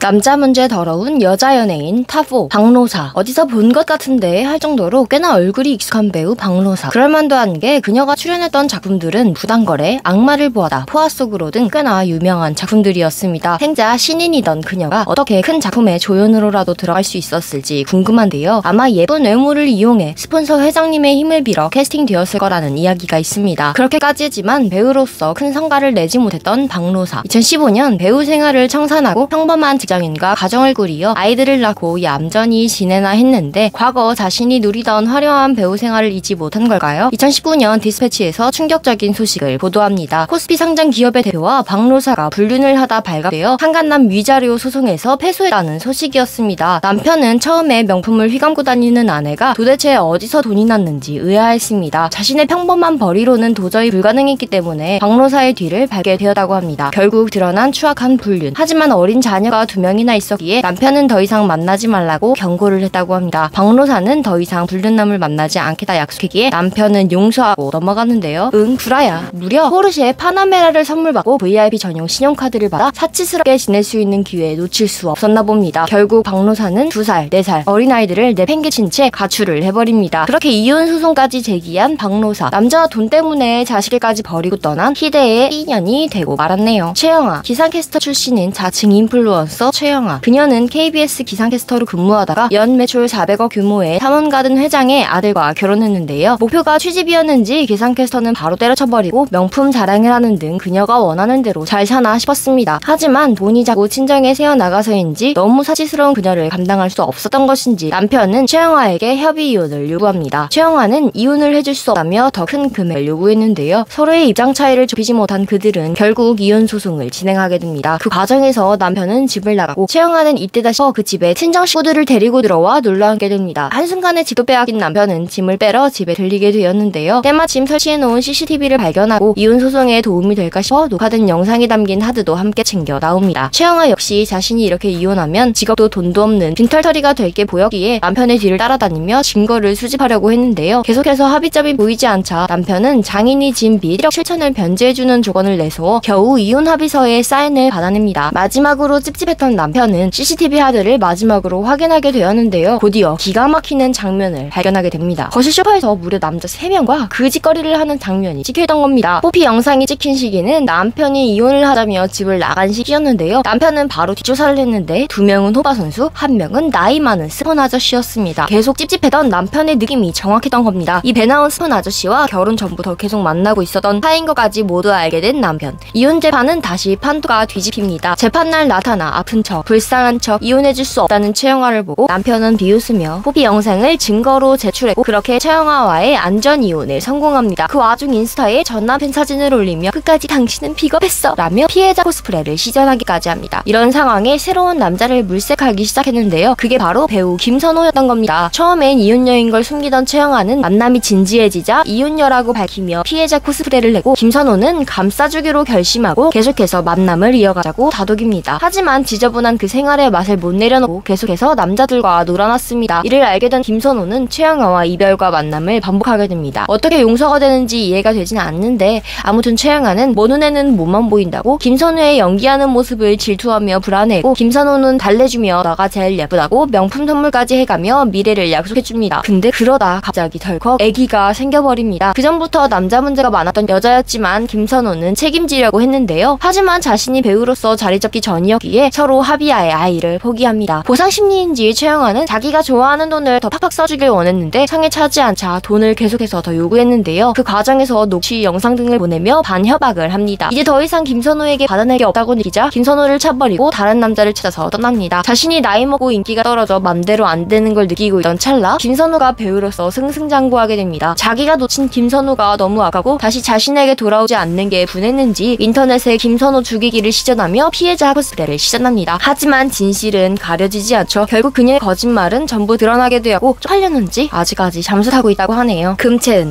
남자 문제 더러운 여자 연예인 탑4 박노사. 어디서 본 것 같은데 할 정도로 꽤나 얼굴이 익숙한 배우 박노사. 그럴만도 한 게 그녀가 출연했던 작품들은 부당거래, 악마를 보아다, 포화 속으로 등 꽤나 유명한 작품들이었습니다. 생자 신인이던 그녀가 어떻게 큰 작품의 조연으로라도 들어갈 수 있었을지 궁금한데요. 아마 예쁜 외모를 이용해 스폰서 회장님의 힘을 빌어 캐스팅되었을 거라는 이야기가 있습니다. 그렇게까지지만 배우로서 큰 성과를 내지 못했던 박노사. 2015년 배우 생활을 청산하고 평범한 직장인과 가정을 꾸리어 아이들을 낳고 얌전히 지내나 했는데 과거 자신이 누리던 화려한 배우 생활을 잊지 못한 걸까요? 2019년 디스패치에서 충격적인 소식을 보도합니다. 코스피 상장 기업의 대표와 박노사가 불륜을 하다 발각되어 한간남 위자료 소송에서 패소했다는 소식이었습니다. 남편은 처음에 명품을 휘감고 다니는 아내가 도대체 어디서 돈이 났는지 의아했습니다. 자신의 평범한 벌이로는 도저히 불가능했기 때문에 박노사의 뒤를 밟게 되었다고 합니다. 결국 드러난 추악한 불륜. 하지만 어린 자녀가 2명이나 있었기에 남편은 더 이상 만나지 말라고 경고를 했다고 합니다. 박노사는 더 이상 불륜남을 만나지 않겠다 약속했기에 남편은 용서하고 넘어갔는데요. 응 구라야. 무려 포르쉐 파나메라를 선물받고 VIP 전용 신용카드를 받아 사치스럽게 지낼 수 있는 기회에 놓칠 수 없었나 봅니다. 결국 박노사는 2살, 4살 어린아이들을 내팽개친 채 가출을 해버립니다. 그렇게 이혼 소송까지 제기한 박노사. 남자와 돈 때문에 자식을까지 버리고 떠난 희대의 인연이 되고 말았네요. 최영아. 기상캐스터 출신인 자칭 인플루언서 최영아. 그녀는 KBS 기상캐스터로 근무하다가 연 매출 400억 규모의 탐험가든 회장의 아들과 결혼했는데요. 목표가 취직이었는지 기상캐스터는 바로 때려쳐버리고 명품 자랑을 하는 등 그녀가 원하는 대로 잘 사나 싶었습니다. 하지만 돈이 자꾸 친정에 새어나가서인지 너무 사치스러운 그녀를 감당할 수 없었던 것인지 남편은 최영아에게 협의 이혼을 요구합니다. 최영아는 이혼을 해줄 수 없다며 더 큰 금액을 요구했는데요. 서로의 입장 차이를 좁히지 못한 그들은 결국 이혼 소송을 진행하게 됩니다. 그 과정에서 남편은 집을 나가고 최영아는 이때 다시 그 집에 친정 식구들을 데리고 들어와 놀러 앉게 됩니다. 한순간에 집도 빼앗긴 남편은 짐을 빼러 집에 들리게 되었는데요. 때마침 설치해놓은 CCTV를 발견하고 이혼 소송에 도움이 될까 싶어 녹화된 영상이 담긴 하드도 함께 챙겨 나옵니다. 최영아 역시 자신이 이렇게 이혼하면 직업도 돈도 없는 빈털터리가 될 게 보였기에 남편의 뒤를 따라다니며 증거를 수집하려고 했는데요. 계속해서 합의점이 보이지 않자 남편은 장인이 진 빚 1억 7천을 변제해주는 조건을 내세워 겨우 이혼 합의서에 사인을 받아냅니다. 마지막으로 찝찝했던 남편은 CCTV 하드를 마지막으로 확인하게 되었는데요. 곧이어 기가 막히는 장면을 발견하게 됩니다. 거실 소파에서 무려 남자 3명과 그 짓거리를 하는 장면이 찍혀있던 겁니다. 포피 영상이 찍힌 시기는 남편이 이혼을 하자며 집을 나간 시기였는데요. 남편은 바로 뒷조사를 했는데 2명은 호바 선수, 1명은 나이 많은 스폰 아저씨였습니다. 계속 찝찝했던 남편의 느낌이 정확했던 겁니다. 이 배 나온 스폰 아저씨와 결혼 전부터 계속 만나고 있었던 사이인 것까지 모두 알게 된 남편. 이혼 재판은 다시 판도가 뒤집힙니다. 재판날 나타나 아픈 척, 불쌍한 척 이혼해줄 수 없다는 최영아를 보고 남편은 비웃으며 포피 영상을 증거로 제출했고 그렇게 최영아와의 안전 이혼에 성공합니다. 그 와중 인스타에 전 남편 사진을 올리며 끝까지 당신은 비겁했어 라며 피해자 코스프레를 시전하기까지 합니다. 이런 상황에 새로운 남자를 물색하기 시작했는데요. 그게 바로 배우 김선호였던 겁니다. 처음엔 이혼녀인 걸 숨기던 최영아는 만남이 진지해지자 이혼녀라고 밝히며 피해자 코스프레를 내고 김선호는 감싸주기로 결심하고 계속해서 만남을 이어가자고 다독입니다. 하지만 지저분한 그 생활의 맛을 못 내려놓고 계속해서 남자들과 놀아났습니다. 이를 알게 된 김선호는 최영아와 이별과 만남을 반복하게 됩니다. 어떻게 용서가 되는지 이해가 되진 않는데 아무튼 최영아는 뭐 눈에는 몸만 보인다고 김선호의 연기하는 모습을 질투하며 불안해고 김선호는 달래주며 너가 제일 예쁘다고 명품 선물까지 해가며 미래를 약속해줍니다. 근데 그러다 갑자기 덜컥 아기가 생겨버립니다. 그전부터 남자 문제가 많았던 여자였지만 김선호는 책임지려고 했는데요. 하지만 자신이 배우로서 자리 잡기 전이었기에 서로 합의하에 아이를 포기합니다. 보상심리인지 최영아는 자기가 좋아하는 돈을 더 팍팍 써주길 원했는데 상에 차지 않자 돈을 계속해서 더 요구했는데요. 그 과정에서 녹취 영상 등을 보내며 반협박을 합니다. 이제 더 이상 김선호에게 받아낼 게 없다고 느끼자 김선호를 차버리고 다른 남자를 찾아서 떠납니다. 자신이 나이 먹고 인기가 떨어져 맘대로 안 되는 걸 느끼고 있던 찰나 김선호가 배우로서 승승장구하게 됩니다. 자기가 놓친 김선호가 너무 아까고 다시 자신에게 돌아오지 않는 게 분했는지 인터넷에 김선호 죽이기를 시전하며 피해자 코스프레를 시전합니다. 하지만 진실은 가려지지 않죠. 결국 그녀의 거짓말은 전부 드러나게 되었고 쪽팔렸는지 아직까지 잠수타고 있다고 하네요.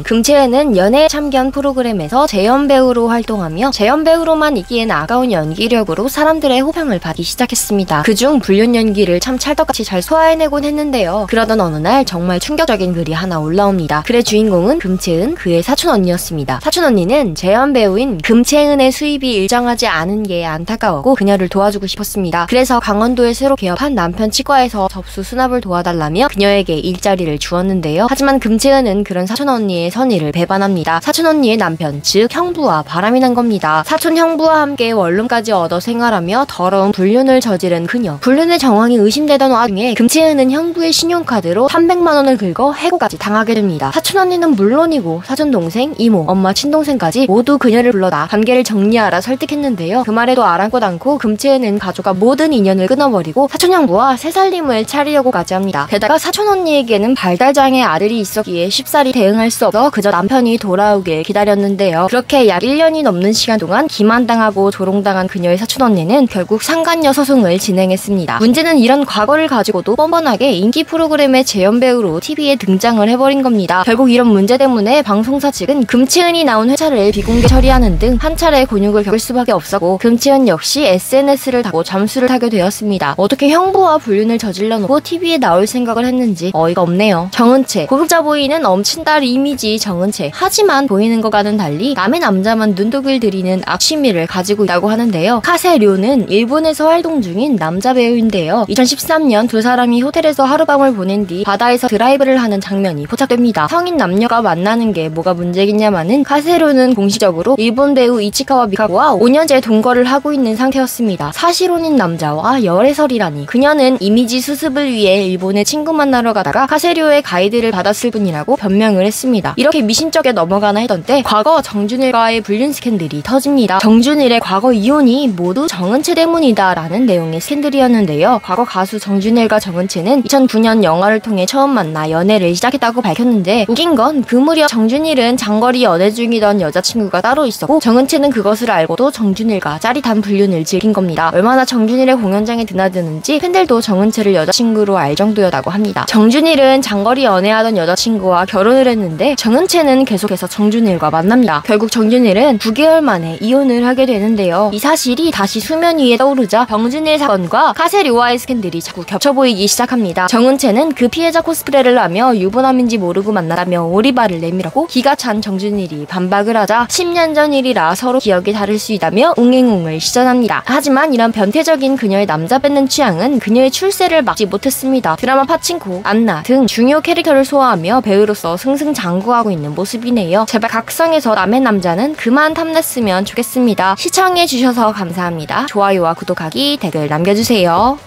금채은은 연애 참견 프로그램에서 재연 배우로 활동하며 재연 배우로만 있기엔 아까운 연기력으로 사람들의 호평을 받기 시작했습니다. 그중 불륜 연기를 참 찰떡같이 잘 소화해내곤 했는데요. 그러던 어느 날 정말 충격적인 글이 하나 올라옵니다. 글의 주인공은 금채은, 그의 사촌 언니였습니다. 사촌 언니는 재연 배우인 금채은의 수입이 일정하지 않은 게 안타까웠고 그녀를 도와주고 싶었습니다. 그래서 강원도에 새로 개업한 남편 치과에서 접수 수납을 도와달라며 그녀에게 일자리를 주었는데요. 하지만 금채은은 그런 사촌 언니의 선의를 배반합니다. 사촌 언니의 남편, 즉 형부와 바람이 난 겁니다. 사촌 형부와 함께 원룸까지 얻어 생활하며 더러운 불륜을 저지른 그녀. 불륜의 정황이 의심되던 와중에 금채은은 형부의 신용카드로 300만 원을 긁어 해고까지 당하게 됩니다. 사촌 언니는 물론이고 사촌 동생, 이모, 엄마, 친동생까지 모두 그녀를 불러다 관계를 정리하라 설득했는데요. 그 말에도 아랑곳 않고 금채은은 가족과 모든 인연을 끊어버리고 사촌 형부와 새살림을 차리려고까지 합니다. 게다가 사촌 언니에게는 발달장애 아들이 있었기에 쉽사리 대응할 수 없어 그저 남편이 돌아오길 기다렸는데요. 그렇게 약 1년이 넘는 시간 동안 기만당하고 조롱당한 그녀의 사촌 언니는 결국 상간녀 소송을 진행했습니다. 문제는 이런 과거를 가지고도 뻔뻔하게 인기 프로그램의 재연배우로 TV에 등장을 해버린 겁니다. 결국 이런 문제 때문에 방송사 측은 금채은이 나온 회차를 비공개 처리하는 등 한 차례 곤욕을 겪을 수밖에 없었고 금채은 역시 SNS를 타고 잠수를 타게 되었습니다. 어떻게 형부와 불륜을 저질러 놓고 TV에 나올 생각을 했는지 어이가 없네요. 정은채, 고급져 보이는 엄친딸 이미지 정은채. 하지만 보이는 것과는 달리 남의 남자만 눈독을 들이는 악취미를 가지고 있다고 하는데요. 카세료는 일본에서 활동 중인 남자 배우인데요. 2013년 두 사람이 호텔에서 하룻밤을 보낸 뒤 바다에서 드라이브를 하는 장면이 포착됩니다. 성인 남녀가 만나는 게 뭐가 문제겠냐마는 카세료는 공식적으로 일본 배우 이치카와 미카고와 5년째 동거를 하고 있는 상태였습니다. 사실혼인 남자와 열애설이라니. 그녀는 이미지 수습을 위해 일본에 친구 만나러 가다가 카세료의 가이드를 받았을 뿐이라고 변명을 했습니다. 이렇게 미심쩍게 넘어가나 했던 때 과거 정준일과의 불륜 스캔들이 터집니다. 정준일의 과거 이혼이 모두 정은채 때문이다 라는 내용의 스캔들이었는데요. 과거 가수 정준일과 정은채는 2009년 영화를 통해 처음 만나 연애를 시작했다고 밝혔는데 웃긴 건 그 무렵 정준일은 장거리 연애 중이던 여자친구가 따로 있었고 정은채는 그것을 알고도 정준일과 짜릿한 불륜을 즐긴 겁니다. 얼마나 정준일의 공연장에 드나드는지 팬들도 정은채를 여자친구로 알 정도였다고 합니다. 정준일은 장거리 연애하던 여자친구와 결혼을 했는데 정은채는 계속해서 정준일과 만납니다. 결국 정준일은 9개월 만에 이혼을 하게 되는데요. 이 사실이 다시 수면 위에 떠오르자 병준일 사건과 카세료와의 스캔들이 자꾸 겹쳐 보이기 시작합니다. 정은채는 그 피해자 코스프레를 하며 유부남인지 모르고 만나다며 오리발을 내밀었고 기가 찬 정준일이 반박을 하자 10년 전 일이라 서로 기억이 다를 수 있다며 웅행웅을 시전합니다. 하지만 이런 변태적인 그녀의 남자 뺏는 취향은 그녀의 출세를 막지 못했습니다. 드라마 파친코, 안나 등 중요 캐릭터를 소화하며 배우로서 승승장구하고 있는 모습이네요. 제발 각성해서 남의 남자는 그만 탐냈으면 좋겠습니다. 시청해주셔서 감사합니다. 좋아요와 구독하기, 댓글 남겨주세요.